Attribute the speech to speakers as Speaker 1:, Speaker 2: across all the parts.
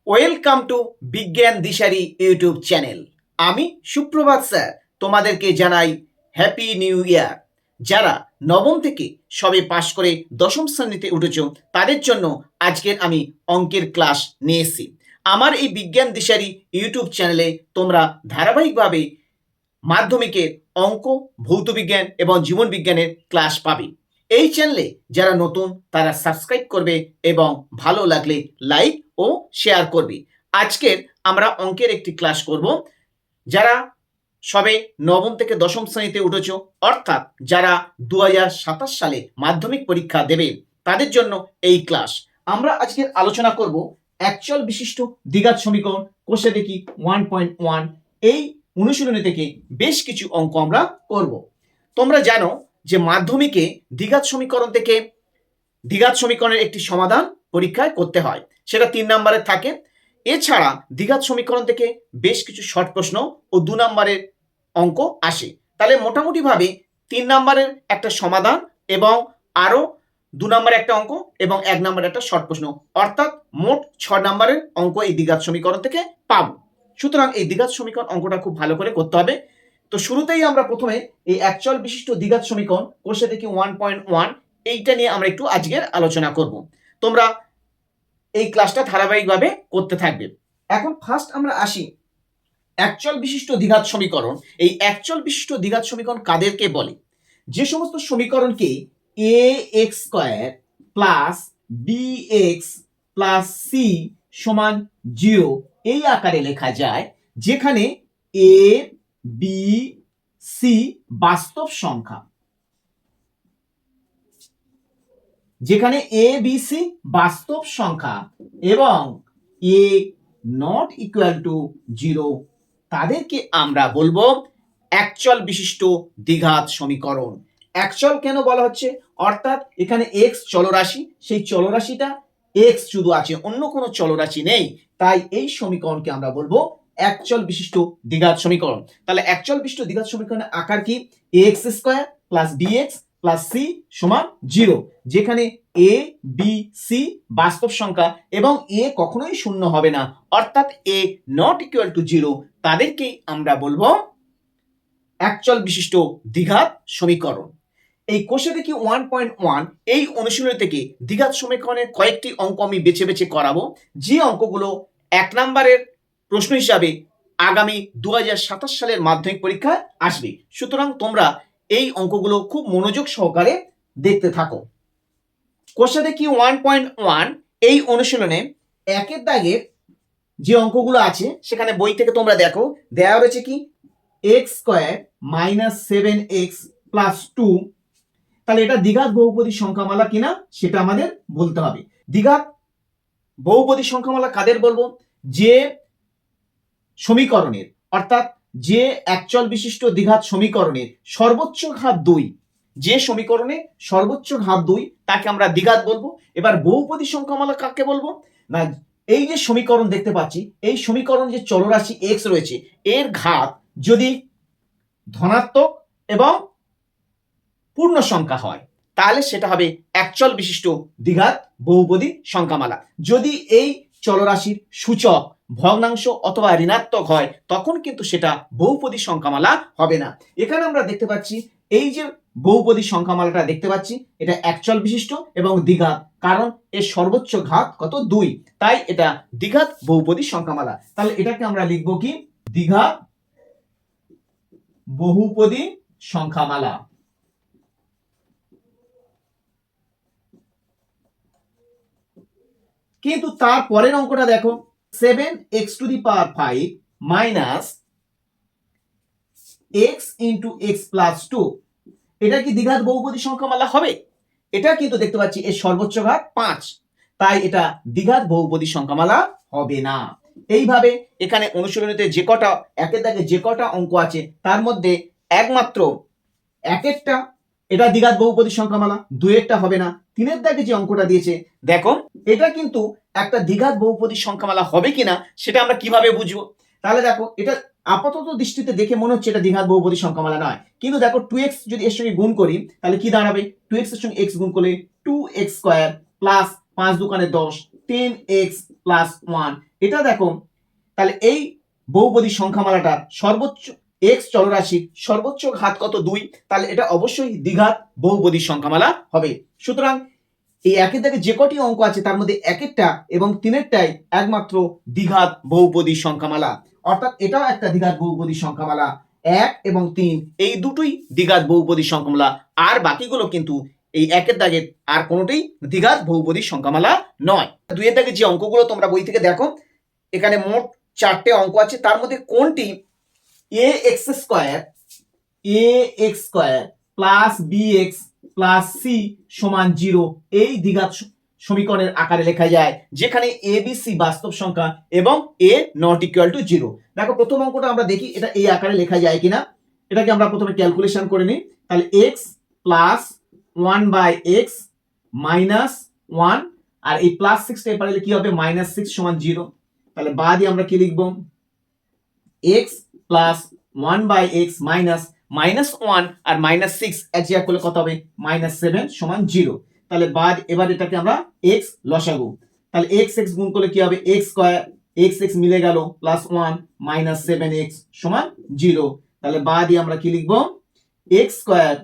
Speaker 1: Welcome to বিজ্ঞান দিশারি YouTube channel. আমি সুপ্রভাত স্যার তোমাদেরকে জানাই হ্যাপি নিউ ইয়ার। যারা নবম থেকে সবে পাশ করে দশম শ্রেণীতে উঠেছ তাদের জন্য আজকের আমি অঙ্কের ক্লাস নিয়ে এসেছি। আমার এই বিজ্ঞান দিশারি ইউটিউব চ্যানেলে তোমরা ধারাবাহিকভাবে মাধ্যমিকের অঙ্ক, ভৌতবিজ্ঞান এবং জীবন বিজ্ঞানের ক্লাস পাবে। এই চ্যানেলে যারা নতুন তারা সাবস্ক্রাইব করবে এবং ভালো লাগলে লাইক ও শেয়ার করবে। আজকের আমরা অঙ্কের একটি ক্লাস করব। যারা সবে নবম থেকে দশম শ্রেণীতে উঠেছ, অর্থাৎ যারা 2027 সালে মাধ্যমিক পরীক্ষা দেবে তাদের জন্য এই ক্লাস। আমরা আজকের আলোচনা করব অ্যাকচুয়াল বিশিষ্ট দ্বিঘাত সমীকরণ, কোষে দেখি 1.1। এই অনুশীলনী থেকে বেশ কিছু অঙ্ক আমরা করব। তোমরা জানো যে মাধ্যমিকে দ্বিঘাত সমীকরণ থেকে দ্বিঘাত সমীকরণের একটি সমাধান পরীক্ষায় করতে হয়, সেটা 3 নম্বরের থাকে। এছাড়া দ্বিঘাত সমীকরণ থেকে বেশ কিছু শর্ট প্রশ্ন ও 2 নম্বরের অঙ্ক আসে। তাহলে মোটামুটিভাবে 3 নম্বরের একটা সমাধান এবং আরও 2 নম্বরের একটা অঙ্ক এবং 1 নম্বরের একটা শর্ট প্রশ্ন, অর্থাৎ মোট 6 নম্বরের অঙ্ক এই দ্বিঘাত সমীকরণ থেকে পাবো। সুতরাং এই দ্বিঘাত সমীকরণ অঙ্কটা খুব ভালো করে করতে হবে। তো শুরুতেই আমরা প্রথমে এই অ্যাকচুয়াল বিশিষ্ট দ্বিঘাত সমীকরণ কোষে দেখি 1.1 এইটা নিয়ে আমরা একটু আজকের আলোচনা করব। তোমরা এই ক্লাসটা ধারাবাহিকভাবে করতে থাকবে। এখন ফার্স্ট আমরা আসি অ্যাকচুয়াল বিশিষ্ট দ্বিঘাত সমীকরণ। এই অ্যাকচুয়াল বিশিষ্ট দ্বিঘাত সমীকরণ কাদেরকে বলে? যে সমস্ত সমীকরণকে A x square plus B x plus C সমান 0 এই আকারে লেখা যায়, যেখানে এ বি সি বাস্তব সংখ্যা, যেখানে এ বি সি বাস্তব সংখ্যা এবং এ নট ইকুয়াল টু 0, তাদেরকে আমরা বলবো অ্যাকচুয়াল বিশিষ্ট দ্বিঘাত সমীকরণ। অ্যাকচুয়াল কেন বলা হচ্ছে? অর্থাৎ এখানে এক্স চলরাশি, সেই চলরাশিটা এক্স শুধু আছে, অন্য কোনো চলরাশি নেই, তাই এই সমীকরণকে আমরা বলবো অ্যাকচুয়াল বিশিষ্ট দ্বিঘাত সমীকরণ। তাহলে অ্যাকচুয়াল বিশিষ্ট দ্বিঘাত সমীকরণের আকার কি? X square plus B x plus C সমান 0, যেখানে এ বি সি বাস্তব সংখ্যা এবং এ কখনোই শূন্য হবে না, অর্থাৎ এ নট ইকুয়াল টু 0, তাদেরকেই আমরা বলবো অ্যাকচুয়াল বিশিষ্ট দ্বিঘাত সমীকরণ। এই কোষে দেখি 1.1 এই অনুশীলনী থেকে দ্বিঘাত সমীকরণের কয়েকটি অঙ্ক আমি বেছে বেছে করাবো, যে অঙ্কগুলো 1 নম্বরের প্রশ্ন হিসাবে আগামী 2027 সালের মাধ্যমিক পরীক্ষায় আসবে। সুতরাং তোমরা এই অঙ্কগুলো খুব মনোযোগ সহকারে দেখতে থাকো। কোষে দেখি 1.1 এই অনুশীলনে 1 দাগের যে অঙ্কগুলো আছে সেখানে বই থেকে তোমরা দেখো দেওয়া রয়েছে কি x square minus 7x plus 2। তাহলে এটা দ্বিঘাত বহুপদী সংখ্যামালা কিনা সেটা আমাদের বলতে হবে। দ্বিঘাত বহুপদী সংখ্যামালা কাদের বলবো? যে সমীকরণের, অর্থাৎ যে অ্যাকচুয়াল বিশিষ্ট দ্বিঘাত সমীকরণের সর্বোচ্চ ঘাত 2, যে সমীকরণে সর্বোচ্চ ঘাত 2 তাকে আমরা দ্বিঘাত বলবো। এবার বহুপদী সংখ্যামালা কাকে বলবো? না, এই যে সমীকরণ দেখতে পাচ্ছি, এই সমীকরণ যে চলরাশি এক্স রয়েছে এর ঘাত যদি ধনাত্মক এবং পূর্ণ সংখ্যা হয় তাহলে সেটা হবে অ্যাকচুয়াল বিশিষ্ট দ্বিঘাত বহুপদী সংখ্যামালা। যদি এই চলরাশির সূচক ভগ্নাংশ অথবা ঋণাত্মক হয় তখন কিন্তু সেটা বহুপদী সংখ্যামালা হবে না। এখানে আমরা দেখতে পাচ্ছি এই যে বহুপদী সংখ্যামালাটা দেখতে পাচ্ছি এটা অ্যাকচুয়াল বিশিষ্ট এবং দ্বিঘাত, কারণ এর সর্বোচ্চ ঘাত কত? 2, তাই এটা দ্বিঘাত বহুপদী সংখ্যামালা। তাহলে এটাকে আমরা লিখবো কি? দ্বিঘাত বহুপদী সংখ্যামালা। কিন্তু তার পরের অঙ্কটা দেখো, 7x⁵ minus x into x plus 2, এটা কি দ্বিঘাত বহুপদী সংখ্যামালা হবে? এটা কিন্তু দেখতে পাচ্ছি এর সর্বোচ্চ ঘাত 5, তাই এটা দ্বিঘাত বহুপদী সংখ্যামালা হবে না। এইভাবে এখানে অনুশীলনীতে যে কটা 1 দাগে যে কটা অঙ্ক আছে তার মধ্যে একমাত্র 1 এটা দ্বিঘাত বহুপদী সংখ্যামালা, 2 হবে না। 3 দাগে যে অঙ্কটা দিয়েছে দেখো, এটা কিন্তু একটা দ্বিঘাত বহুপদী সংখ্যামালা হবে কিনা সেটা আমরা কিভাবে বুঝবো? তাহলে দেখো, এটা আপাতত দৃষ্টিতে দেখে মনে হচ্ছে এটা দ্বিঘাত বহুপদী সংখ্যামালা নয়, কিন্তু দেখো 2x যদি এর সঙ্গে গুণ করি তাহলে কি দাঁড়াবে? 2x এর সঙ্গে x গুণ করলে 2x স্কয়ার প্লাস 5 দুগুণে 10 10x প্লাস 1, এটা দেখো, তাহলে এই বহুপদী সংখ্যামালাটার সর্বোচ্চ x চলরাশি সর্বোচ্চ ঘাত কত 2, তাহলে এটা অবশ্যই দ্বিঘাত বহুপদী সংখ্যামালা হবে। সুতরাং এই একের দাগে যে কটি অঙ্ক আছে তার মধ্যে একেরটা এবং তিনেরটাই একমাত্র দ্বিঘাত বহুপদী সংখ্যামালা, অর্থাৎ এটাও একটা দ্বিঘাত বহুপদী সংখ্যামালা। 1 এবং 3 এই দুটোই দ্বিঘাত বহুপদী সংখ্যামালা, আর বাকিগুলো কিন্তু এই একের দাগের আর কোনোটাই দ্বিঘাত বহুপদী সংখ্যামালা নয়। দুইয়ের দাগে যে অঙ্কগুলো তোমরা বই থেকে দেখো, এখানে মোট 4টে অঙ্ক আছে, তার মধ্যে কোনটি ax square plus bx plus c সমান 0 এই দ্বিঘাত সমীকরণের আকারে লেখা যায়, যেখানে a b c বাস্তব সংখ্যা এবং a নট ইকুয়াল টু 0। দেখো প্রথম অঙ্কটা আমরা দেখি এটা এই আকারে লেখা যায় কিনা। এটাকে আমরা প্রথমে ক্যালকুলেশন করে নিই। তাহলে x প্লাস 1/x মাইনাস 1, আর এই প্লাস 6টা এপারে কি হবে মাইনাস 6 সমান 0। তাহলে বাদে আমরা কি লিখব, x plus 1/x minus minus 1 আর মাইনাস 6 এক জায়গা করলে কত হবে মাইনাস 7 সমান 0। তাহলে বাদ এবার এটাকে আমরা x লসাগু, তাহলে x x গুণ করলে কি হবে x স্কয়ার, x x মিলে গেল প্লাস 1 মাইনাস 7x সমান 0। তাহলে বাদে আমরা কি লিখব, x square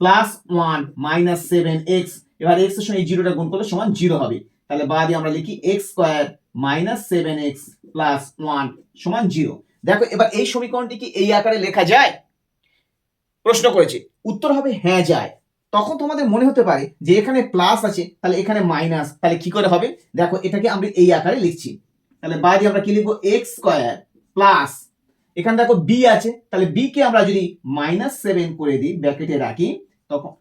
Speaker 1: plus 1 minus 7x, এবার x এর সঙ্গে এই 0টা গুণ করলে সমান 0 হবে। তাহলে বাদে আমরা লিখি x square minus 7x plus 1 সমান 0। দেখো এবার এই সমীকরণটি কি এই আকারে লেখা যায়, প্রশ্ন করেছে। উত্তর হবে হ্যাঁ যায়। তখন তোমাদের মনে হতে পারে যে এখানে প্লাস আছে তাহলে এখানে মাইনাস, তাহলে কি করে হবে, দেখো এটাকে আমরা এই আকারে লিখছি। তাহলে বাইরে আমরা কি লিখবো, x স্কয়ার প্লাস, এখানে দেখো b আছে, তাহলে b কে আমরা যদি মাইনাস 7 করে দিই ব্র্যাকেটে রাখি, তখন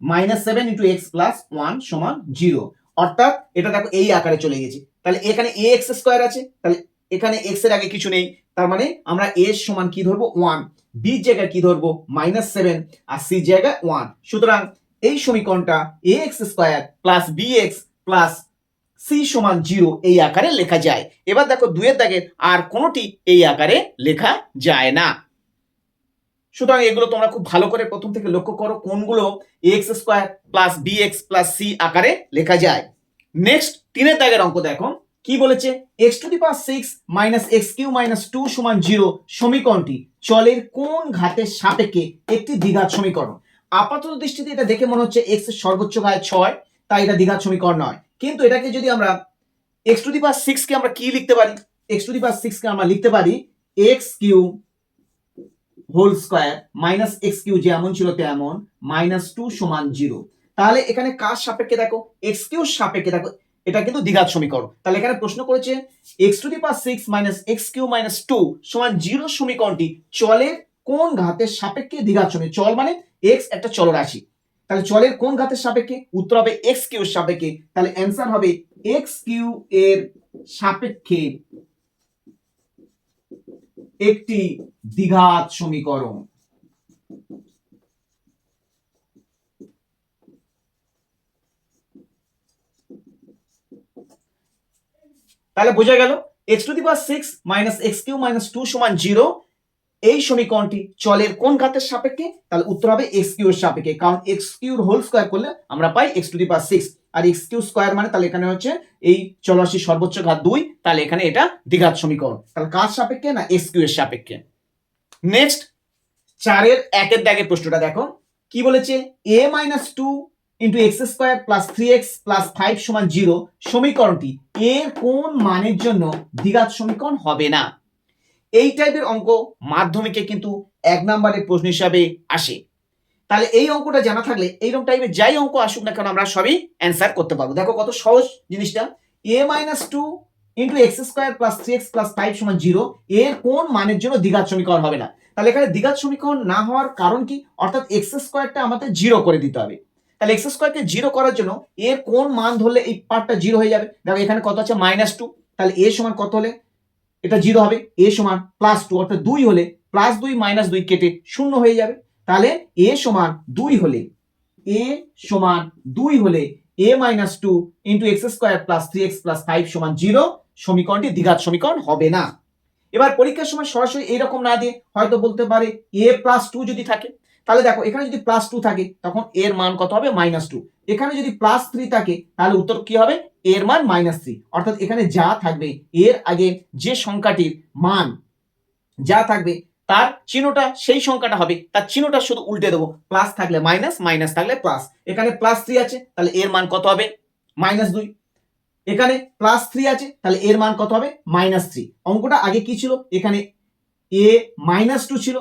Speaker 1: মাইনাস 7 ইন্টু x প্লাস 1 সমান 0। অর্থাৎ এটা দেখো এই আকারে চলে গেছে। তাহলে এখানে ax স্কয়ার আছে, তাহলে এখানে x এর আগে কিছু নেই, তার মানে আমরা a সমান কি ধরবো 1, b জায়গায় কি ধরবো মাইনাস 7 আর c জায়গায় 1। সুতরাং এই সমীকরণটা ax square plus bx plus c সমান 0 এই আকারে লেখা যায়। এবার দেখো দুইয়ের দাগের আর কোনোটি এই আকারে লেখা যায় না। সুতরাং এগুলো তোমরা খুব ভালো করে প্রথম থেকে লক্ষ্য করো কোনগুলো ax square plus bx plus c আকারে লেখা যায়। নেক্সট তিনের দাগের অঙ্ক দেখো কি বলেছে, x to the power 6 minus x q minus 2 সমান 0 সমীকরণটি চলের কোন ঘাতের সাপেক্ষে একটি দ্বিঘাত সমীকরণ। আপাতত দৃষ্টিতে এটা দেখে মনে হচ্ছে x এর সর্বোচ্চ ঘাত 6, তাই এটা দ্বিঘাত সমীকরণ নয়। কিন্তু এটাকে যদি আমরা x টু দি পাওয়ার 6 কে আমরা কি লিখতে পারি, x টু দি পাওয়ার 6 কে আমরা লিখতে পারি x q whole square minus x q যেমন ছিল তেমন মাইনাস 2 সমান 0। তাহলে এখানে কার সাপেক্ষে দেখো, এক্স কিউ সাপেক্ষে দেখো, এটা কিন্তু দ্বিঘাত সমীকরণ। তাহলে এখানে প্রশ্ন করেছে এক্স to the power 6 minus x q minus 2 সমান 0 সমীকরণটি চলের কোন ঘাতের সাপেক্ষে দ্বিঘাত সমীকরণ। চল মানে এক্স একটা চলরাশি, তাহলে চলের কোন ঘাতের সাপেক্ষে, উত্তর হবে এক্স কিউ এর সাপেক্ষে। তাহলে অ্যান্সার হবে এক্স কিউ এর সাপেক্ষে একটি দ্বিঘাত সমীকরণ। তাহলে বোঝা গেল x to the power 6 minus x q minus 2 সমান 0 এই সমীকরণটি চলের কোন ঘাতের সাপেক্ষে, তাহলে উত্তর হবে এক্স কিউ এর সাপেক্ষে, কারণ এক্স কিউর হোল স্কয়ার করলে আমরা পাই x টু দি পাওয়ার 6, আর এক্স কিউ স্কয়ার মানে তাহলে এখানে হচ্ছে এই চলরাশির সর্বোচ্চ ঘাত 2, তাহলে এখানে এটা দ্বিঘাত সমীকরণ। তাহলে কার সাপেক্ষে, না এক্স কিউ এর সাপেক্ষে। নেক্সট 4-এর 1-এর দাগের প্রশ্নটা দেখো কি বলেছে, a minus 2 into x square plus 3x plus 5 সমান 0 সমীকরণটি এর কোন মানের জন্য দ্বিঘাত সমীকরণ হবে না। এই টাইপের অঙ্ক মাধ্যমিকে কিন্তু 1 নম্বরের প্রশ্ন হিসাবে আসে। তাহলে এই অঙ্কটা জানা থাকলে এইরকম টাইপের যাই অঙ্ক আসুক না কেন আমরা সবই অ্যান্সার করতে পারবো। দেখো কত সহজ জিনিসটা, a minus 2 into x square plus 3x plus 5 সমান 0 এর কোন মানের জন্য দ্বিঘাত সমীকরণ হবে না। তাহলে এখানে দ্বিঘাত সমীকরণ না হওয়ার কারণ কি, অর্থাৎ এক্স স্কয়ারটা আমাদের 0 করে দিতে হবে। তাহলে এক্স স্কয়ারকে 0 করার জন্য এর কোন মান ধরলে এই পার্টটা 0 হয়ে যাবে। দেখো এখানে কত আছে মাইনাস 2, তাহলে a সমান কত হলে এটা 0 হবে, a সমান প্লাস 2 অর্থাৎ 2 হলে প্লাস 2 মাইনাস 2 কেটে 0 হয়ে যাবে। তাহলে a সমান 2 হলে a minus 2 into x square plus 3x plus 5 সমান 0 সমীকরণটি দ্বিঘাত সমীকরণ হবে না। এবার পরীক্ষার সময় সরাসরি এইরকম না দিয়ে হয়তো বলতে পারে a প্লাস 2 যদি থাকে, তাহলে দেখো এখানে যদি +2 থাকে তখন এর মান কত হবে -2, এখানে যদি +3 থাকে তাহলে উত্তর কি হবে এর মান -3। অর্থাৎ এখানে যা থাকবে এর আগে যে সংখ্যাটির মান যা থাকবে তার চিহ্নটা সেই সংখ্যাটা হবে, তার চিহ্নটা শুধু উল্টে দেবো, প্লাস থাকলে মাইনাস, মাইনাস থাকলে প্লাস। এখানে +3 আছে তাহলে এর মান কত হবে -2, এখানে +3 আছে তাহলে এর মান কত হবে -3। অঙ্কটা আগে কি ছিল, এখানে a -2 ছিল,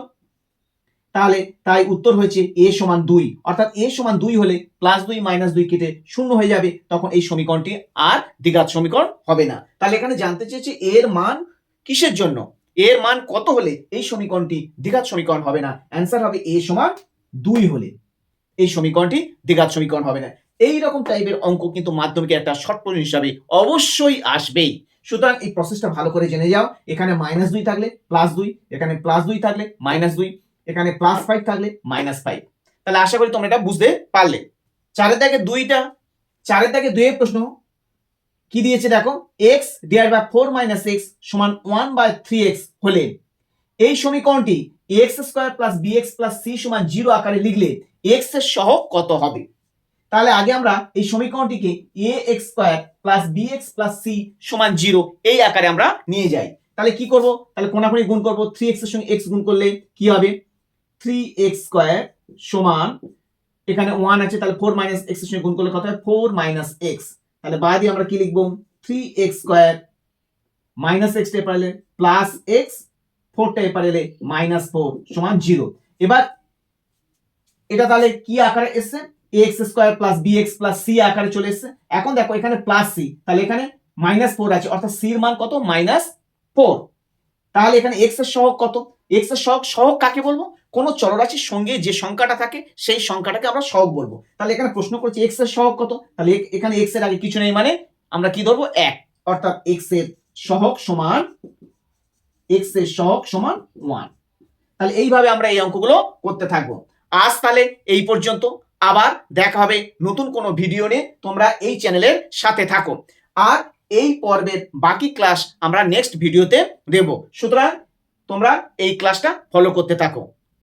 Speaker 1: তাহলে তাই উত্তর হয়েছে a সমান 2। অর্থাৎ a সমান 2 হলে +2 -2 কেটে 0 হয়ে যাবে, তখন এই সমীকরণটি আর দ্বিঘাত সমীকরণ হবে না। তাহলে এখানে জানতে চেয়েছে এর মান কিসের জন্য, এর মান কত হলে এই সমীকরণটি দ্বিঘাত সমীকরণ হবে না। অ্যান্সার হবে a সমান 2 হলে এই সমীকরণটি দ্বিঘাত সমীকরণ হবে না। এই রকম টাইপের অঙ্ক কিন্তু মাধ্যমিকে একটা শর্ট প্রশ্ন হিসাবে অবশ্যই আসবেই। সুতরাং এই প্রসেসটা ভালো করে জেনে যাও। এখানে -2 থাকলে +2, এখানে +2 থাকলে -2, এখানে +5 থাকলে -5। তাহলে আশা করি তোমরা এটা বুঝতে পারলে। 4 দাগে 2টা, 4 দাগে 2 এর প্রশ্ন কি দিয়েছে দেখো, x / 4 - x সমান 1/3x হলে এই সমীকরণটি ax² + bx + c সমান 0 আকারে লিখলে x এর সহগ কত হবে। তাহলে আগে আমরা এই সমীকরণটিকে ax² + bx + c সমান 0 এই আকারে আমরা নিয়ে যাই। তাহলে কি করব, তাহলে কোণাকুণি গুণ করব, 3x এর সঙ্গে x গুণ করলে কি হবে 3x² সমান, এখানে 1 আছে তাহলে 4 - x এর সঙ্গে গুণ করলে কত হয় 4 - x। তাহলে বাদ দিয়ে আমরা কি লিখব 3x² - x টা পারলে +x, 4 টা পারলে -4 সমান 0। এবার এটা তাহলে কি আকারে এসেছে, ax² + bx + c আকারে চলে এসেছে। এখন দেখো এখানে +c, তাহলে এখানে -4 আছে, অর্থাৎ c এর মান কত -4। তাহলে এখানে x এর সহগ কত, x এর সহগ কাকে বলবো, কোন চলরাশির সঙ্গে যে সংখ্যাটা থাকে সেই সংখ্যাটাকে আমরা সহগ বলবো। তাহলে এখানে প্রশ্ন করছে x এর সহগ কত, তাহলে এখানে x এর আগে কিছু নেই মানে আমরা কি ধরবো 1, অর্থাৎ x এর সহগ সমান 1। তাহলে এইভাবে আমরা এই অঙ্কগুলো করতে থাকবো। আজ তাহলে এই পর্যন্ত, আবার দেখা হবে নতুন কোনো ভিডিও নিয়ে। তোমরা এই চ্যানেলের সাথে থাকো, আর এই পর্বের বাকি ক্লাস আমরা নেক্সট ভিডিওতে দেব। সুতরাং তোমরা এই ক্লাসটা ফলো করতে থাকো।